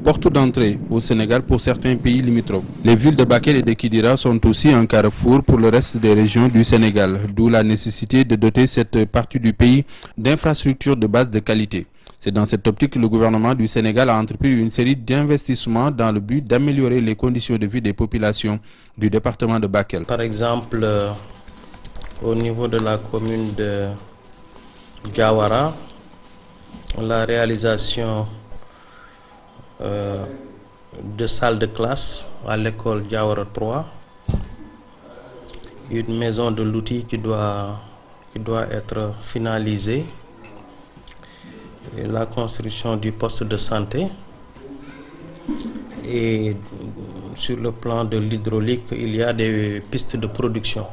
porte d'entrée au Sénégal pour certains pays limitrophes. Les villes de Bakel et de Kidira sont aussi un carrefour pour le reste des régions du Sénégal, d'où la nécessité de doter cette partie du pays d'infrastructures de base de qualité. C'est dans cette optique que le gouvernement du Sénégal a entrepris une série d'investissements dans le but d'améliorer les conditions de vie des populations du département de Bakel. Par exemple, au niveau de la commune de Diawara, la réalisation de salles de classe à l'école Diawara 3, une maison de l'outil qui doit être finalisée, et la construction du poste de santé, et sur le plan de l'hydraulique, il y a des pistes de production.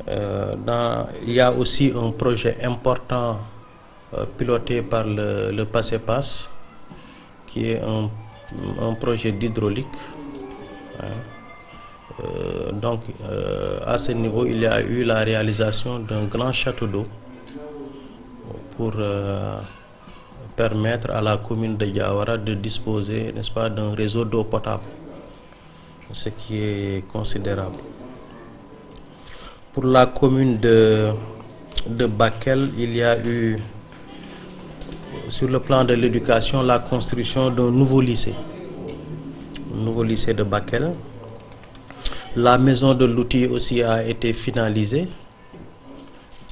Il y a aussi un projet important piloté par le PASEPAS, qui est un projet d'hydraulique. Donc à ce niveau, il y a eu la réalisation d'un grand château d'eau pour permettre à la commune de Diawara de disposer, n'est-ce pas, d'un réseau d'eau potable, ce qui est considérable. Pour la commune de Bakel, il y a eu, sur le plan de l'éducation, la construction d'un nouveau lycée de Bakel. La maison de l'outil aussi a été finalisée.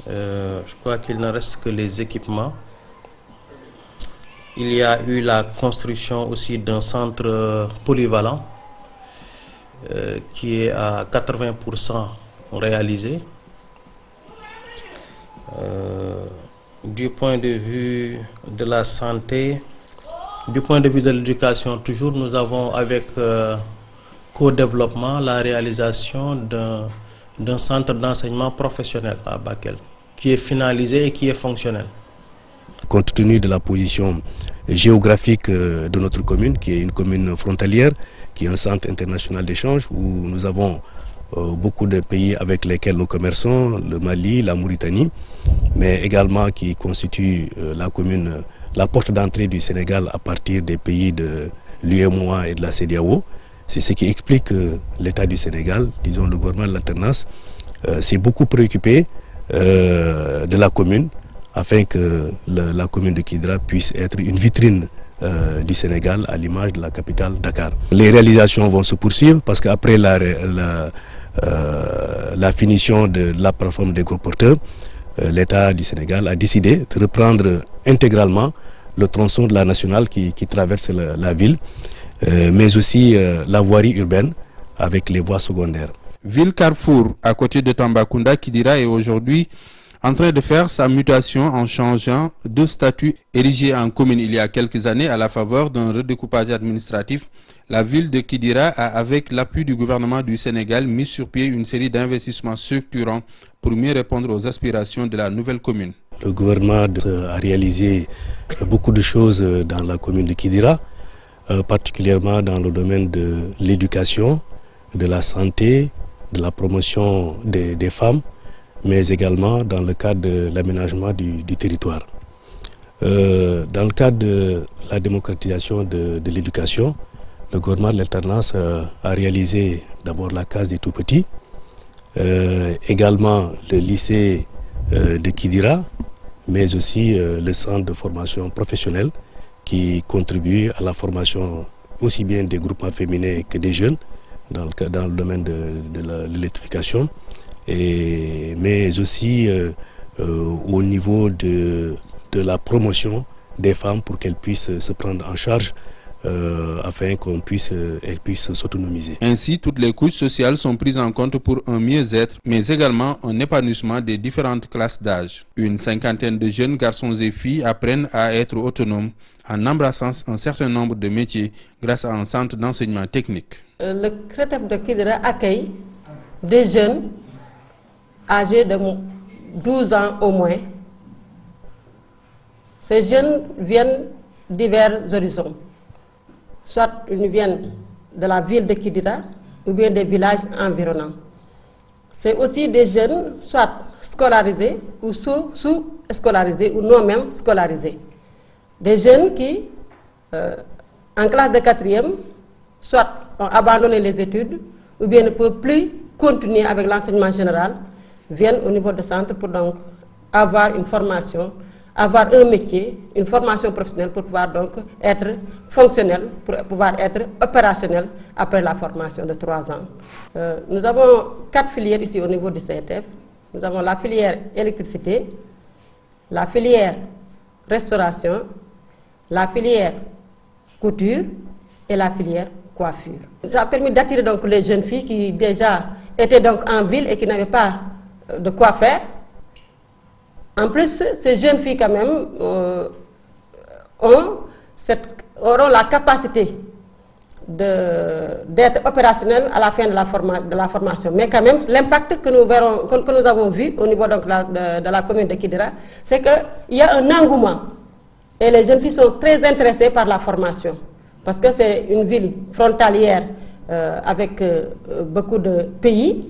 Je crois qu'il ne reste que les équipements. Il y a eu la construction aussi d'un centre polyvalent qui est à 80% réalisé. Du point de vue de la santé, du point de vue de l'éducation, toujours nous avons avec co-développement la réalisation d'un centre d'enseignement professionnel à Bakel, qui est finalisé et qui est fonctionnel. Compte tenu de la position géographique de notre commune, qui est une commune frontalière, qui est un centre international d'échange, où nous avons beaucoup de pays avec lesquels nous commerçons, le Mali, la Mauritanie, mais également qui constitue la commune, la porte d'entrée du Sénégal à partir des pays de l'UEMOA et de la CEDEAO. C'est ce qui explique que l'État du Sénégal, disons le gouvernement de l'alternance, s'est beaucoup préoccupé de la commune, afin que la commune de Kidira puisse être une vitrine du Sénégal à l'image de la capitale Dakar. Les réalisations vont se poursuivre parce qu'après la finition de la plateforme des gros porteurs, l'État du Sénégal a décidé de reprendre intégralement le tronçon de la nationale qui traverse la ville, mais aussi la voirie urbaine avec les voies secondaires. Ville Carrefour, à côté de Tambacounda, Kidira est aujourd'hui en train de faire sa mutation en changeant de statut. Érigée en commune il y a quelques années à la faveur d'un redécoupage administratif, la ville de Kidira a, avec l'appui du gouvernement du Sénégal, mis sur pied une série d'investissements structurants pour mieux répondre aux aspirations de la nouvelle commune. Le gouvernement a réalisé beaucoup de choses dans la commune de Kidira, particulièrement dans le domaine de l'éducation, de la santé, de la promotion des femmes, mais également dans le cadre de l'aménagement du territoire. Dans le cadre de la démocratisation de l'éducation, le gouvernement de l'alternance a réalisé d'abord la case des tout-petits, également le lycée de Kidira, mais aussi le centre de formation professionnelle qui contribue à la formation aussi bien des groupements féminins que des jeunes dans le domaine de l'électrification, mais aussi au niveau de la promotion des femmes pour qu'elles puissent se prendre en charge afin qu'elles puissent s'autonomiser. Ainsi, toutes les couches sociales sont prises en compte pour un mieux-être, mais également un épanouissement des différentes classes d'âge. Une cinquantaine de jeunes garçons et filles apprennent à être autonomes en embrassant un certain nombre de métiers grâce à un centre d'enseignement technique. Le CRETEP de Kidira accueille des jeunes âgés de 12 ans au moins. Ces jeunes viennent de divers horizons. Soit ils viennent de la ville de Kidira ou bien des villages environnants. C'est aussi des jeunes soit scolarisés ou sous-scolarisés ou non même scolarisés. Des jeunes qui en classe de 4e, soit ont abandonné les études, ou bien ne peuvent plus continuer avec l'enseignement général, viennent au niveau de centre pour donc avoir une formation, avoir un métier, une formation professionnelle pour pouvoir donc être fonctionnel, pour pouvoir être opérationnel après la formation de 3 ans. Nous avons 4 filières ici au niveau du CETF. Nous avons la filière électricité, la filière restauration, la filière couture et la filière coiffure. Ça a permis d'attirer donc les jeunes filles qui déjà étaient donc en ville et qui n'avaient pas de quoi faire. En plus, ces jeunes filles quand même auront la capacité d'être opérationnelles à la fin de la formation. Mais quand même, l'impact que nous avons vu au niveau donc de la commune de Kidira, c'est qu'il y a un engouement. Et les jeunes filles sont très intéressées par la formation. Parce que c'est une ville frontalière avec beaucoup de pays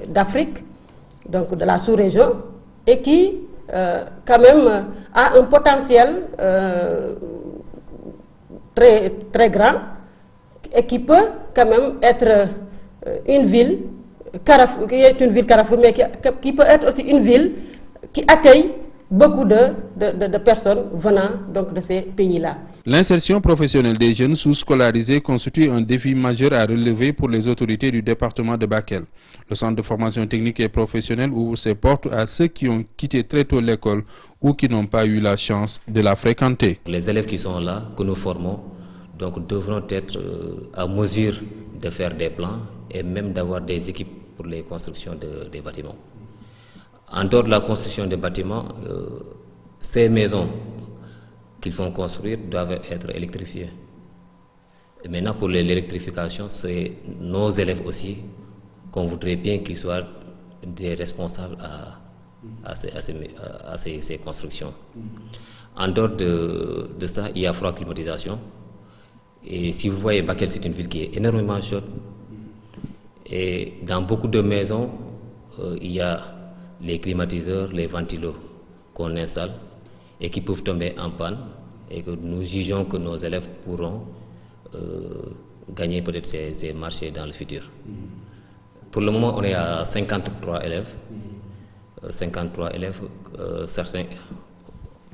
d'Afrique, donc de la sous-région, et qui quand même a un potentiel très, très grand et qui peut quand même être une ville carrefour, qui est une ville carrefour, mais qui peut être aussi une ville qui accueille beaucoup de personnes venant donc de ces pays-là. L'insertion professionnelle des jeunes sous-scolarisés constitue un défi majeur à relever pour les autorités du département de Bakel. Le centre de formation technique et professionnelle ouvre ses portes à ceux qui ont quitté très tôt l'école ou qui n'ont pas eu la chance de la fréquenter. Les élèves qui sont là, que nous formons, donc devront être à mesure de faire des plans et même d'avoir des équipes pour les constructions des bâtiments. En dehors de la construction des bâtiments, ces maisons qu'ils font construire doivent être électrifiées. Et maintenant, pour l'électrification, c'est nos élèves aussi qu'on voudrait bien qu'ils soient des responsables à ces constructions. En dehors de ça, il y a froid climatisation. Et si vous voyez, Bakel, c'est une ville qui est énormément chaude. Et dans beaucoup de maisons, il y a les climatiseurs, les ventilos qu'on installe et qui peuvent tomber en panne et que nous jugeons que nos élèves pourront gagner peut-être ces marchés dans le futur. Pour le moment, on est à 53 élèves. 53 élèves,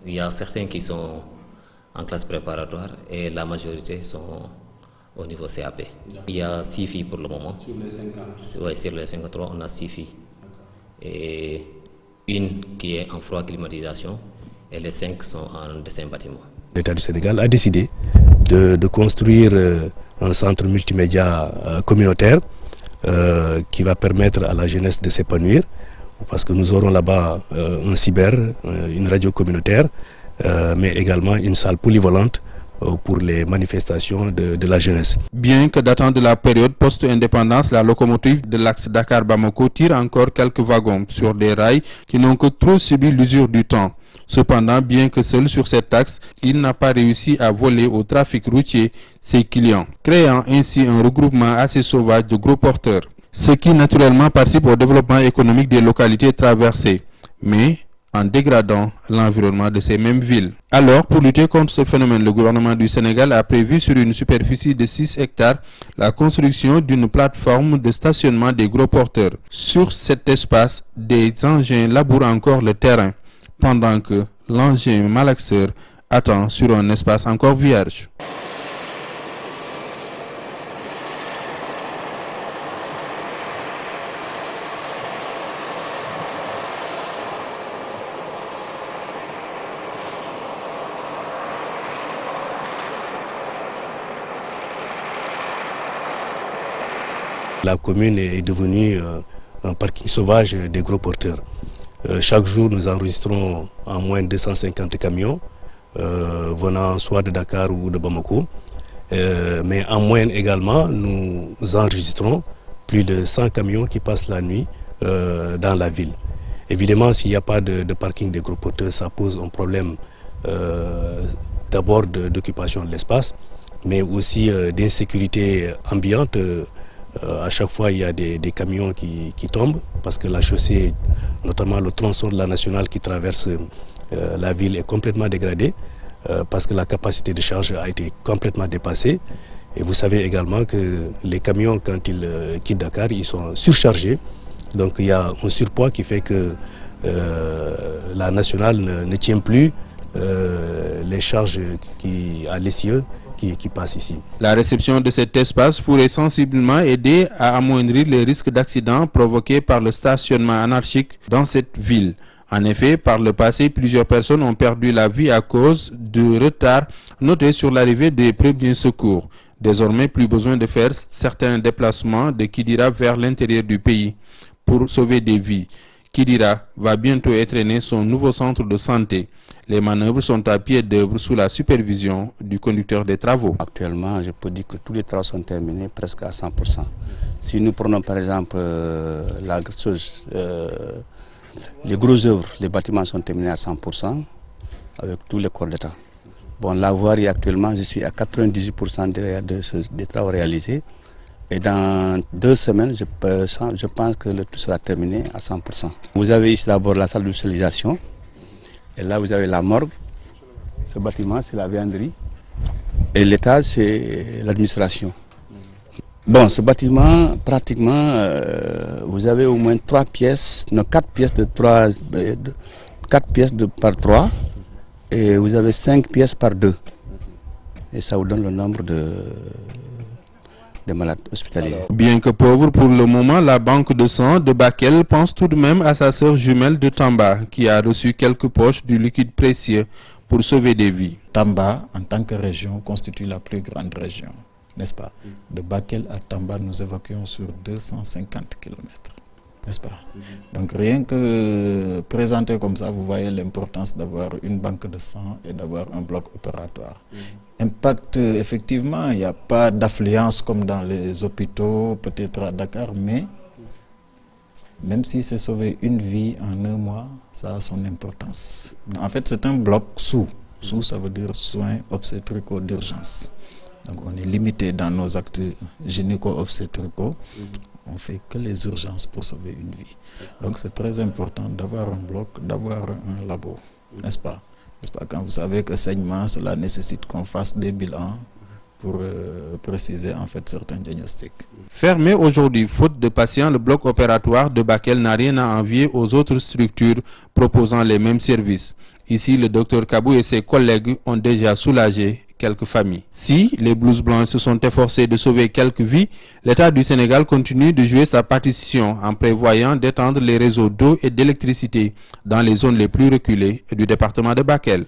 il y a certains qui sont en classe préparatoire et la majorité sont au niveau CAP. Il y a 6 filles pour le moment. Sur les 50? Oui, sur les 53, on a 6 filles. Et une qui est en froid climatisation et les 5 sont en dessin bâtiment. L'État du Sénégal a décidé de construire un centre multimédia communautaire qui va permettre à la jeunesse de s'épanouir parce que nous aurons là-bas un cyber, une radio communautaire, mais également une salle polyvalente pour les manifestations de la jeunesse. Bien que datant de la période post-indépendance, la locomotive de l'axe Dakar-Bamako tire encore quelques wagons sur des rails qui n'ont que trop subi l'usure du temps. Cependant, bien que seul sur cet axe, il n'a pas réussi à voler au trafic routier ses clients, créant ainsi un regroupement assez sauvage de gros porteurs, ce qui naturellement participe au développement économique des localités traversées, mais en dégradant l'environnement de ces mêmes villes. Alors, pour lutter contre ce phénomène, le gouvernement du Sénégal a prévu sur une superficie de 6 hectares la construction d'une plateforme de stationnement des gros porteurs. Sur cet espace, des engins labourent encore le terrain, pendant que l'engin malaxeur attend sur un espace encore vierge. La commune est devenue un parking sauvage des gros porteurs. Chaque jour, nous enregistrons en moins de 250 camions venant soit de Dakar ou de Bamako. Mais en moyenne également, nous enregistrons plus de 100 camions qui passent la nuit dans la ville. Évidemment, s'il n'y a pas de parking des gros porteurs, ça pose un problème d'abord d'occupation de l'espace, mais aussi d'insécurité ambiante. À chaque fois, il y a des camions qui tombent parce que la chaussée, notamment le tronçon de la nationale qui traverse la ville, est complètement dégradé. parce que la capacité de charge a été complètement dépassée. Et vous savez également que les camions, quand ils quittent Dakar, ils sont surchargés. Donc il y a un surpoids qui fait que la nationale ne tient plus les charges à l'essieu qui passent ici. La réception de cet espace pourrait sensiblement aider à amoindrir les risques d'accidents provoqués par le stationnement anarchique dans cette ville. En effet, par le passé, plusieurs personnes ont perdu la vie à cause de retard noté sur l'arrivée des premiers secours. Désormais, plus besoin de faire certains déplacements de Kidira vers l'intérieur du pays pour sauver des vies. Kidira va bientôt entraîner son nouveau centre de santé. Les manœuvres sont à pied d'œuvre sous la supervision du conducteur des travaux. Actuellement, je peux dire que tous les travaux sont terminés presque à 100%. Si nous prenons par exemple les grosses œuvres, les bâtiments sont terminés à 100% avec tous les corps d'État. Bon, la voirie actuellement, je suis à 98% des travaux réalisés. Et dans 2 semaines, je pense que le tout sera terminé à 100%. Vous avez ici d'abord la salle d'hospitalisation. Et là, vous avez la morgue. Ce bâtiment, c'est la vianderie. Et l'étage, c'est l'administration. Bon, ce bâtiment, pratiquement, vous avez au moins 4 pièces par 3. Et vous avez 5 pièces par 2. Et ça vous donne le nombre des malades hospitaliers. Bien que pauvre pour le moment, la banque de sang de Bakel pense tout de même à sa sœur jumelle de Tamba, qui a reçu quelques poches du liquide précieux pour sauver des vies. Tamba, en tant que région, constitue la plus grande région, n'est-ce pas? De Bakel à Tamba, nous évacuons sur 250 km, n'est-ce pas? Donc rien que présenté comme ça, vous voyez l'importance d'avoir une banque de sang et d'avoir un bloc opératoire. Impact, effectivement, il n'y a pas d'affluence comme dans les hôpitaux, peut-être à Dakar, mais même si c'est sauver une vie en 1 mois, ça a son importance. En fait, c'est un bloc sous. Sous, ça veut dire soins obstétricaux d'urgence. Donc on est limité dans nos actes gynéco-obstétricaux. On ne fait que les urgences pour sauver une vie. Donc c'est très important d'avoir un bloc, d'avoir un labo, n'est-ce pas? Quand vous savez que saignement, cela nécessite qu'on fasse des bilans pour préciser en fait certains diagnostics. Fermé aujourd'hui, faute de patients, le bloc opératoire de Bakel n'a rien à envier aux autres structures proposant les mêmes services. Ici, le docteur Kabou et ses collègues ont déjà soulagé quelques familles. Si les blouses blanches se sont efforcés de sauver quelques vies, l'État du Sénégal continue de jouer sa partition en prévoyant d'étendre les réseaux d'eau et d'électricité dans les zones les plus reculées du département de Bakel.